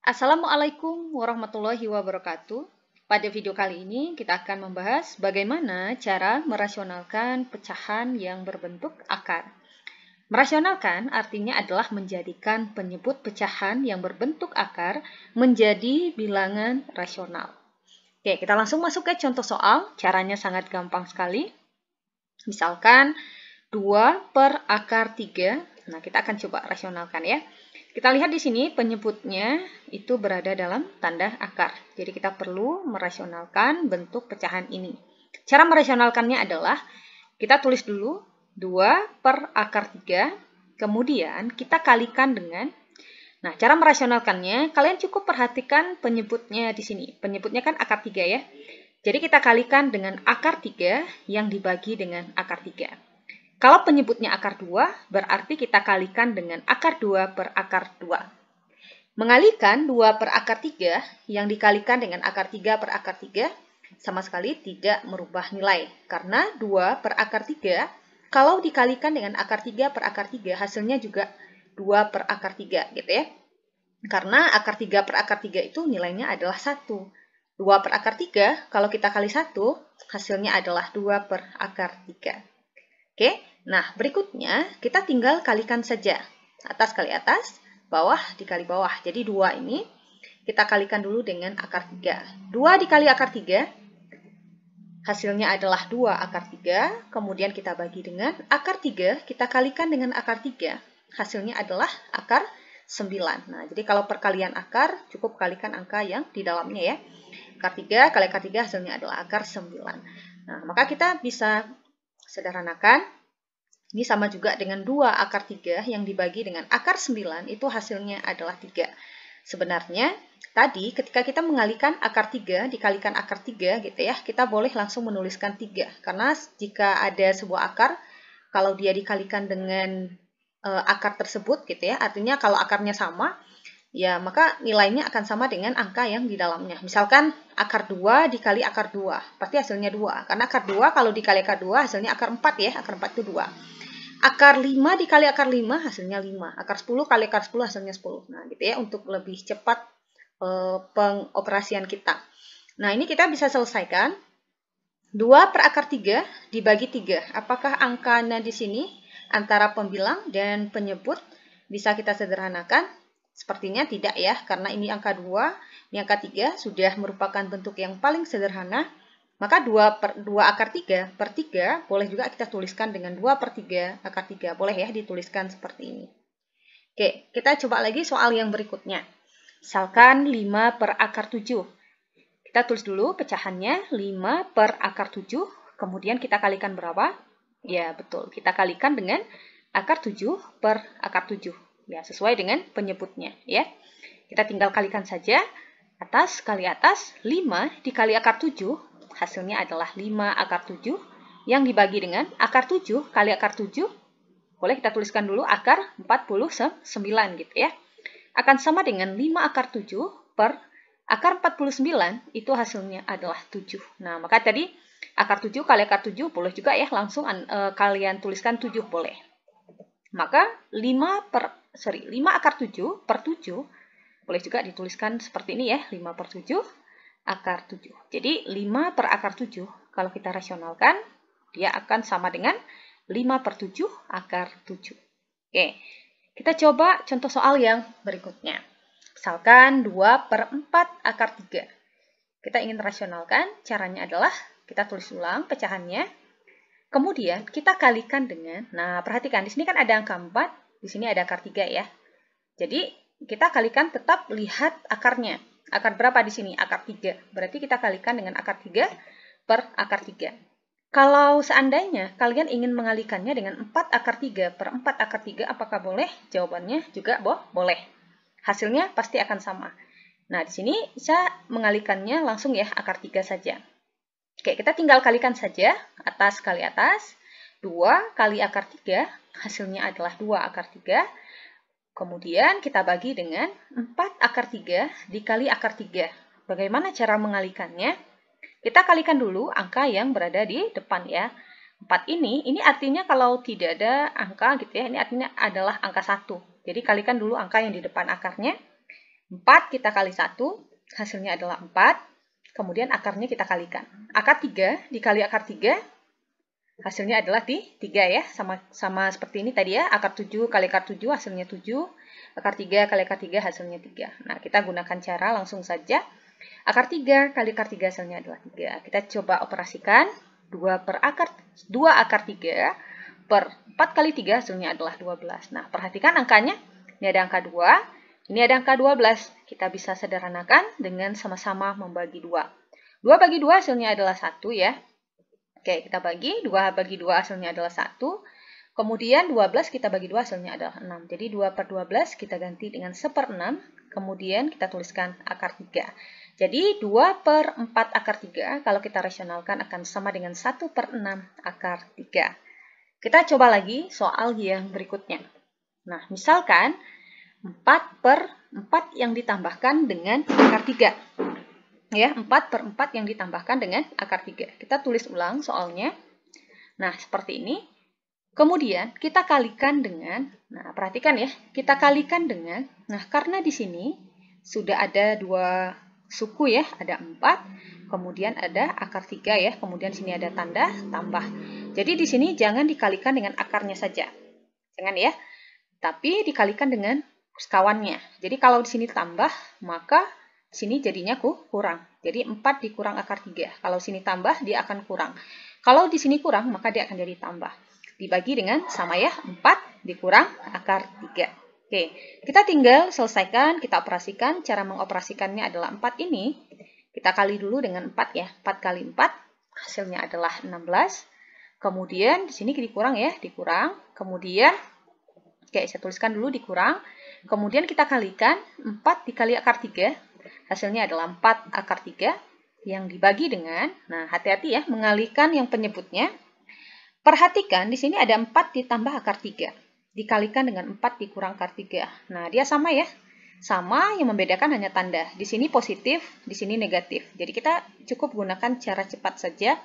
Assalamualaikum warahmatullahi wabarakatuh. Pada video kali ini kita akan membahas bagaimana cara merasionalkan pecahan yang berbentuk akar. Merasionalkan artinya adalah menjadikan penyebut pecahan yang berbentuk akar menjadi bilangan rasional. Oke, kita langsung masuk ke contoh soal. Caranya sangat gampang sekali. Misalkan 2 per akar 3. Nah, kita akan coba rasionalkan ya. Kita lihat di sini penyebutnya itu berada dalam tanda akar. Jadi kita perlu merasionalkan bentuk pecahan ini. Cara merasionalkannya adalah kita tulis dulu 2 per akar 3. Kemudian kita kalikan dengan, nah cara merasionalkannya kalian cukup perhatikan penyebutnya di sini. Penyebutnya kan akar 3 ya. Jadi kita kalikan dengan akar 3 yang dibagi dengan akar 3. Kalau penyebutnya akar 2, berarti kita kalikan dengan akar 2 per akar 2. Mengalikan 2 per akar 3 yang dikalikan dengan akar 3 per akar 3 sama sekali tidak merubah nilai. Karena 2 per akar 3, kalau dikalikan dengan akar 3 per akar 3, hasilnya juga 2 per akar 3 gitu ya. Karena akar 3 per akar 3 itu nilainya adalah 1. 2 per akar 3, kalau kita kali 1, hasilnya adalah 2 per akar 3. Oke, nah berikutnya kita tinggal kalikan saja. Atas kali atas, bawah dikali bawah. Jadi 2 ini kita kalikan dulu dengan akar 3. 2 dikali akar 3, hasilnya adalah 2 akar 3. Kemudian kita bagi dengan akar 3, kita kalikan dengan akar 3. Hasilnya adalah akar 9. Nah, jadi kalau perkalian akar, cukup kalikan angka yang di dalamnya ya. Akar 3 kali akar 3 hasilnya adalah akar 9. Nah, maka kita bisa sederhanakan, ini sama juga dengan 2 akar 3 yang dibagi dengan akar 9, itu hasilnya adalah 3. Sebenarnya, tadi ketika kita mengalikan akar 3 dikalikan akar 3 gitu ya, kita boleh langsung menuliskan 3. Karena jika ada sebuah akar, kalau dia dikalikan dengan akar tersebut gitu ya, artinya kalau akarnya sama, ya maka nilainya akan sama dengan angka yang di dalamnya. Misalkan akar 2 dikali akar 2, pasti hasilnya 2. Karena akar 2 kalau dikali akar 2 hasilnya akar 4 ya, akar 4 itu 2. Akar 5 dikali akar 5 hasilnya 5. Akar 10 kali akar 10 hasilnya 10. Nah gitu ya, untuk lebih cepat pengoperasian kita. Nah ini kita bisa selesaikan. 2 per akar 3 dibagi 3. Apakah angkanya di sini antara pembilang dan penyebut bisa kita sederhanakan? Sepertinya tidak ya, karena ini angka 2, ini angka 3 sudah merupakan bentuk yang paling sederhana. Maka 2 akar 3 per 3 boleh juga kita tuliskan dengan 2 per 3 akar 3. Boleh ya dituliskan seperti ini. Oke, kita coba lagi soal yang berikutnya. Misalkan 5 per akar 7. Kita tulis dulu pecahannya 5 per akar 7. Kemudian kita kalikan berapa? Ya betul, kita kalikan dengan akar 7 per akar 7. Ya, sesuai dengan penyebutnya ya. Kita tinggal kalikan saja. Atas kali atas, 5 dikali akar 7, hasilnya adalah 5 akar 7 yang dibagi dengan akar 7 kali akar 7. Boleh kita tuliskan dulu akar 49 gitu ya. Akan sama dengan 5 akar 7 per akar 49, itu hasilnya adalah 7. Nah, maka tadi akar 7 kali akar 7 boleh juga ya, langsung kalian tuliskan 7 boleh. Maka 5 akar 7 per 7 boleh juga dituliskan seperti ini ya, 5 per 7 akar 7. Jadi 5 per akar 7 kalau kita rasionalkan, dia akan sama dengan 5 per 7 akar 7. Oke, kita coba contoh soal yang berikutnya. Misalkan 2 per 4 akar 3. Kita ingin rasionalkan, caranya adalah kita tulis ulang pecahannya. Kemudian kita kalikan dengan, nah perhatikan di sini kan ada angka 4, di sini ada akar 3 ya. Jadi kita kalikan, tetap lihat akarnya. Akar berapa di sini? Akar 3. Berarti kita kalikan dengan akar 3 per akar 3. Kalau seandainya kalian ingin mengalikannya dengan 4 akar 3 per 4 akar 3, apakah boleh? Jawabannya juga boleh. Hasilnya pasti akan sama. Nah, di sini saya mengalikannya langsung ya, akar 3 saja. Oke, kita tinggal kalikan saja, atas kali atas, 2 kali akar 3, hasilnya adalah 2 akar 3. Kemudian kita bagi dengan 4 akar 3 dikali akar 3. Bagaimana cara mengalikannya? Kita kalikan dulu angka yang berada di depan ya. 4 ini artinya kalau tidak ada angka gitu ya, ini artinya adalah angka 1. Jadi kalikan dulu angka yang di depan akarnya. 4 kita kali 1, hasilnya adalah 4. Kemudian akarnya kita kalikan. Akar 3 dikali akar 3, hasilnya adalah 3 ya. Sama seperti ini tadi ya. Akar 7 kali akar 7, hasilnya 7. Akar 3 kali akar 3, hasilnya 3. Nah, kita gunakan cara langsung saja. Akar 3 kali akar 3, hasilnya adalah 3. Kita coba operasikan. 2 akar 3 per 4 kali 3, hasilnya adalah 12. Nah, perhatikan angkanya. Ini ada angka 2. Ini ada angka 12. Kita bisa sederhanakan dengan sama-sama membagi 2. 2 bagi 2 hasilnya adalah 1 ya. Oke, kita bagi. 2 bagi 2 hasilnya adalah 1. Kemudian 12 kita bagi 2 hasilnya adalah 6. Jadi 2 per 12 kita ganti dengan 1/6. Kemudian kita tuliskan akar 3. Jadi 2 per 4 akar 3 kalau kita rasionalkan akan sama dengan 1/6 akar 3. Kita coba lagi soal yang berikutnya. Nah, misalkan 4 per 4 yang ditambahkan dengan akar 3. Ya, 4 per 4 yang ditambahkan dengan akar 3. Kita tulis ulang soalnya. Nah, seperti ini. Kemudian kita kalikan dengan, nah perhatikan ya, kita kalikan dengan, nah karena di sini sudah ada 2 suku ya, ada 4, kemudian ada akar 3 ya, kemudian sini ada tanda tambah. Jadi di sini jangan dikalikan dengan akarnya saja. Jangan ya. Tapi dikalikan dengan kawannya. Jadi kalau di sini tambah, maka sini jadinya kurang. Jadi 4 dikurang akar 3. Kalau sini tambah, dia akan kurang. Kalau di sini kurang, maka dia akan jadi tambah. Dibagi dengan sama ya, 4 dikurang akar 3. Oke, kita tinggal selesaikan, kita operasikan. Cara mengoperasikannya adalah 4 ini. Kita kali dulu dengan 4 ya. 4 kali 4, hasilnya adalah 16. Kemudian di sini dikurang ya, dikurang. Kemudian, oke, saya tuliskan dulu dikurang. Kemudian kita kalikan 4 dikali akar 3. Hasilnya adalah 4 akar 3 yang dibagi dengan, nah hati-hati ya, mengalihkan yang penyebutnya. Perhatikan di sini ada 4 ditambah akar 3. Dikalikan dengan 4 dikurang akar 3. Nah, dia sama ya. Sama, yang membedakan hanya tanda. Di sini positif, di sini negatif. Jadi kita cukup gunakan cara cepat saja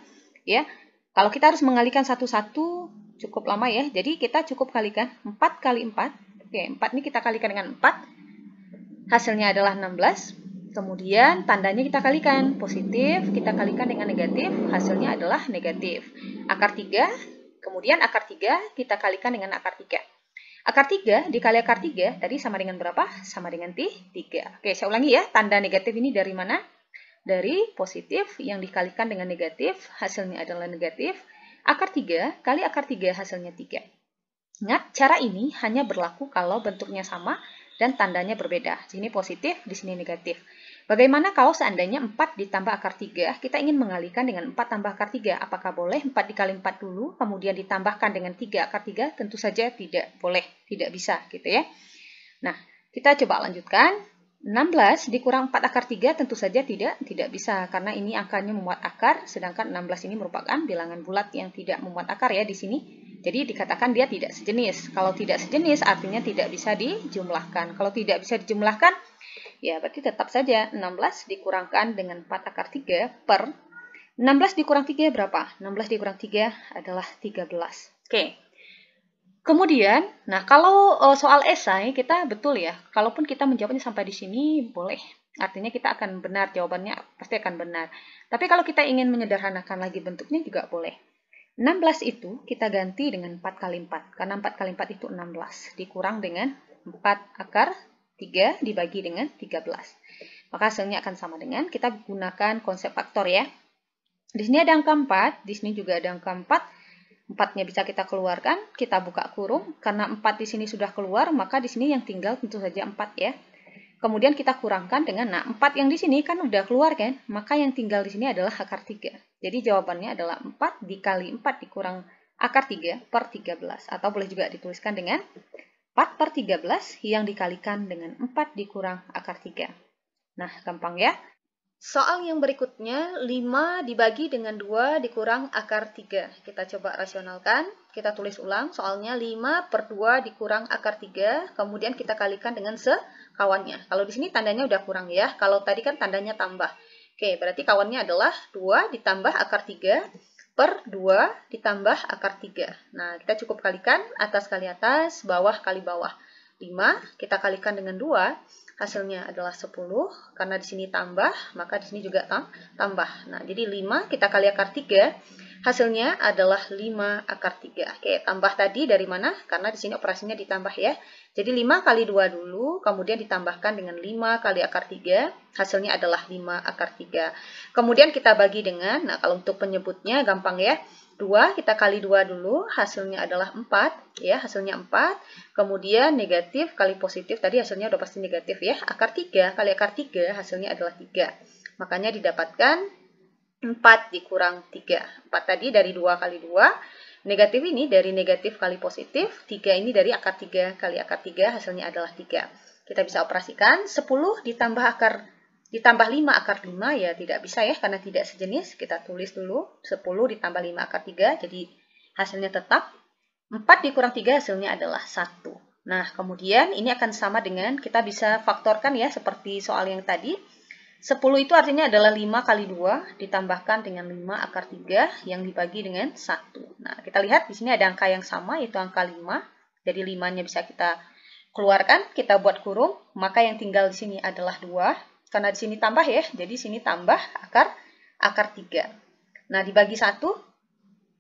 ya. Kalau kita harus mengalihkan satu-satu cukup lama ya. Jadi kita cukup kalikan 4 kali 4. Oke, 4 ini kita kalikan dengan 4. Hasilnya adalah 16. Kemudian tandanya kita kalikan. Positif, kita kalikan dengan negatif. Hasilnya adalah negatif. Akar 3. Kemudian akar 3 kita kalikan dengan akar 3. Akar 3 dikali akar 3 tadi sama dengan berapa? Sama dengan 3. Oke, saya ulangi ya. Tanda negatif ini dari mana? Dari positif yang dikalikan dengan negatif. Hasilnya adalah negatif. Akar 3 kali akar 3 hasilnya 3. Ingat, cara ini hanya berlaku kalau bentuknya sama dan tandanya berbeda. Di sini positif, di sini negatif. Bagaimana kalau seandainya 4 ditambah akar 3, kita ingin mengalihkan dengan 4 tambah akar 3? Apakah boleh 4 dikali 4 dulu, kemudian ditambahkan dengan 3 akar 3? Tentu saja tidak boleh, tidak bisa gitu ya. Nah, kita coba lanjutkan. 16 dikurang 4 akar 3 tentu saja tidak bisa, karena ini angkanya memuat akar, sedangkan 16 ini merupakan bilangan bulat yang tidak memuat akar ya di sini. Jadi dikatakan dia tidak sejenis. Kalau tidak sejenis artinya tidak bisa dijumlahkan. Kalau tidak bisa dijumlahkan, ya berarti tetap saja 16 dikurangkan dengan 4 akar 3 per 16 dikurang 3 berapa? 16 dikurang 3 adalah 13. Oke. Kemudian, nah kalau soal esai kita betul ya. Kalaupun kita menjawabnya sampai di sini boleh. Artinya kita akan benar, jawabannya pasti akan benar. Tapi kalau kita ingin menyederhanakan lagi bentuknya juga boleh. 16 itu kita ganti dengan 4 kali 4. Karena 4 kali 4 itu 16. Dikurang dengan 4 akar 3 dibagi dengan 13. Maka hasilnya akan sama dengan, kita gunakan konsep faktor ya. Di sini ada angka 4, di sini juga ada angka 4. 4-nya bisa kita keluarkan, kita buka kurung. Karena 4 di sini sudah keluar, maka di sini yang tinggal tentu saja 4 ya. Kemudian kita kurangkan dengan, nah 4 yang di sini kan udah keluar kan, maka yang tinggal di sini adalah akar 3. Jadi jawabannya adalah 4 dikali 4 dikurang akar 3 per 13. Atau boleh juga dituliskan dengan 4 per 13 yang dikalikan dengan 4 dikurang akar 3. Nah, gampang ya. Soal yang berikutnya, 5 dibagi dengan 2 dikurang akar 3. Kita coba rasionalkan. Kita tulis ulang. Soalnya 5 per 2 dikurang akar 3. Kemudian kita kalikan dengan kawannya. Kalau di sini tandanya udah kurang ya. Kalau tadi kan tandanya tambah. Oke, berarti kawannya adalah 2 ditambah akar 3 per 2 ditambah akar 3. Nah, kita cukup kalikan atas kali atas, bawah kali bawah. 5 kita kalikan dengan 2. hasilnya adalah 10, karena di sini tambah, maka di sini juga tambah. Nah, jadi 5 kita kali akar 3, hasilnya adalah 5 akar 3. Oke, tambah tadi dari mana? Karena di sini operasinya ditambah ya. Jadi 5 kali 2 dulu, kemudian ditambahkan dengan 5 kali akar 3, hasilnya adalah 5 akar 3. Kemudian kita bagi dengan, nah kalau untuk penyebutnya gampang ya, 2 kita kali 2 dulu, hasilnya adalah 4, ya, hasilnya 4. Kemudian negatif kali positif, tadi hasilnya udah pasti negatif ya. Akar 3 kali akar 3, hasilnya adalah 3. Makanya didapatkan 4 dikurang 3. 4 tadi dari 2 kali 2. Negatif ini dari negatif kali positif. 3 ini dari akar 3 kali akar 3, hasilnya adalah 3. Kita bisa operasikan 10 ditambah 5 akar 5, ya tidak bisa ya, karena tidak sejenis. Kita tulis dulu 10 ditambah 5 akar 3, jadi hasilnya tetap 4 dikurang 3, hasilnya adalah 1. Nah, kemudian ini akan sama dengan, kita bisa faktorkan ya, seperti soal yang tadi. 10 itu artinya adalah 5 kali 2 ditambahkan dengan 5 akar 3 yang dibagi dengan 1. Nah, kita lihat di sini ada angka yang sama, yaitu angka 5. Jadi 5-nya bisa kita keluarkan, kita buat kurung, maka yang tinggal di sini adalah 2. Karena di sini tambah ya, jadi sini tambah akar 3. Nah, dibagi 1,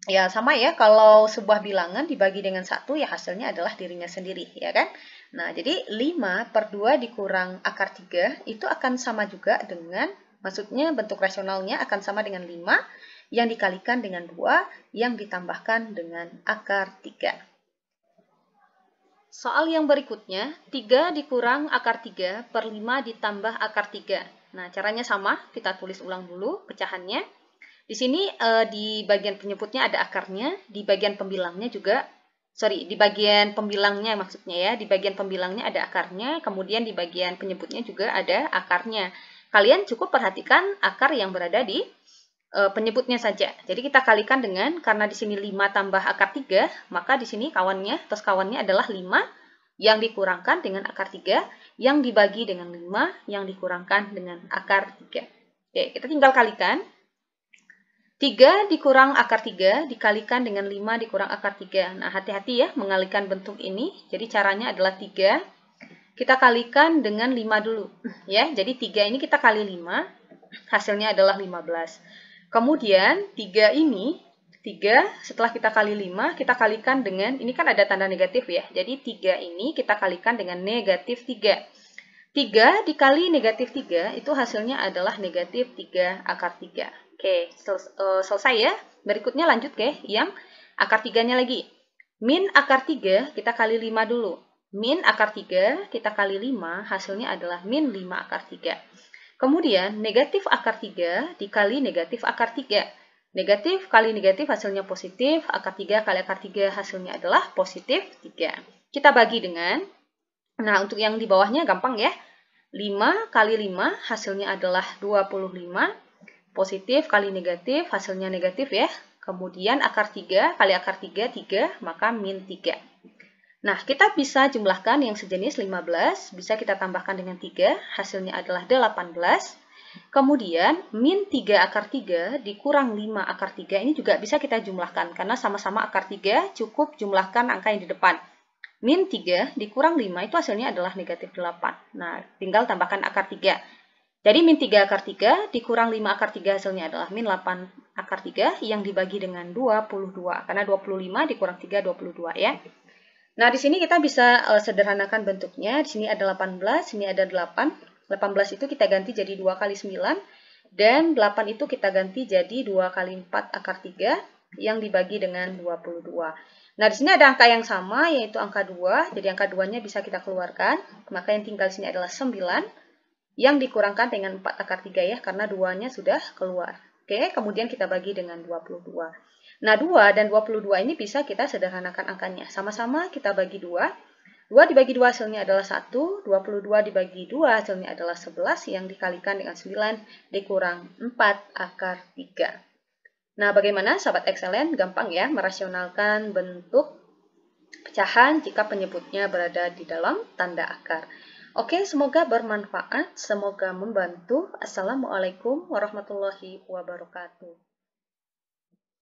ya sama ya, kalau sebuah bilangan dibagi dengan 1, ya hasilnya adalah dirinya sendiri, ya kan? Nah, jadi 5/2 dikurang akar 3, itu akan sama juga dengan, maksudnya bentuk rasionalnya akan sama dengan 5, yang dikalikan dengan 2, yang ditambahkan dengan akar 3. Soal yang berikutnya, 3 dikurang akar 3 per 5 ditambah akar 3. Nah, caranya sama, kita tulis ulang dulu pecahannya. Di sini di bagian penyebutnya ada akarnya, di bagian pembilangnya juga, di bagian pembilangnya maksudnya ya, di bagian pembilangnya ada akarnya, kemudian di bagian penyebutnya juga ada akarnya. Kalian cukup perhatikan akar yang berada di penyebutnya saja. Jadi kita kalikan dengan, karena di sini 5 tambah akar 3, maka di sini kawannya adalah 5 yang dikurangkan dengan akar 3, yang dibagi dengan 5 yang dikurangkan dengan akar 3. Oke, kita tinggal kalikan. 3 dikurang akar 3 dikalikan dengan 5 dikurang akar 3. Nah, hati-hati ya mengalihkan bentuk ini. Jadi caranya adalah 3. Kita kalikan dengan 5 dulu. Ya, jadi 3 ini kita kali 5, hasilnya adalah 15. Kemudian 3 setelah kita kali 5, kita kalikan dengan, ini kan ada tanda negatif ya. Jadi 3 ini kita kalikan dengan negatif 3. 3 dikali negatif 3 itu hasilnya adalah negatif 3 akar 3. Oke, selesai ya. Berikutnya lanjut ke yang akar 3-nya lagi. Min akar 3 kita kali 5 dulu. Min akar 3 kita kali 5 hasilnya adalah min 5 akar 3. Kemudian negatif akar 3 dikali negatif akar 3. Negatif kali negatif hasilnya positif, akar 3 kali akar 3 hasilnya adalah positif 3. Kita bagi dengan, nah untuk yang di bawahnya gampang ya. 5 kali 5 hasilnya adalah 25. Positif kali negatif hasilnya negatif ya. Kemudian akar 3 kali akar 3, 3, maka min 3. Nah, kita bisa jumlahkan yang sejenis 15, bisa kita tambahkan dengan 3, hasilnya adalah 18. Kemudian, min 3 akar 3 dikurang 5 akar 3, ini juga bisa kita jumlahkan, karena sama-sama akar 3, cukup jumlahkan angka yang di depan. Min 3 dikurang 5 itu hasilnya adalah negatif 8. Nah, tinggal tambahkan akar 3. Jadi, min 3 akar 3 dikurang 5 akar 3 hasilnya adalah min 8 akar 3 yang dibagi dengan 22. Karena 25 dikurang 3, 22 ya. Nah, di sini kita bisa sederhanakan bentuknya. Di sini ada 18, sini ada 8. 18 itu kita ganti jadi 2 kali 9. Dan 8 itu kita ganti jadi 2 kali 4 akar 3 yang dibagi dengan 22. Nah, di sini ada angka yang sama, yaitu angka 2. Jadi, angka 2-nya bisa kita keluarkan. Maka yang tinggal di sini adalah 9 yang dikurangkan dengan 4 akar 3 ya, karena 2-nya sudah keluar. Oke, kemudian kita bagi dengan 22. Nah, 2 dan 22 ini bisa kita sederhanakan angkanya. Sama-sama kita bagi 2. 2 dibagi 2 hasilnya adalah 1. 22 dibagi 2 hasilnya adalah 11 yang dikalikan dengan 9 dikurang 4 akar 3. Nah, bagaimana sahabat excellent? Gampang ya merasionalkan bentuk pecahan jika penyebutnya berada di dalam tanda akar. Oke, semoga bermanfaat, semoga membantu. Assalamualaikum warahmatullahi wabarakatuh.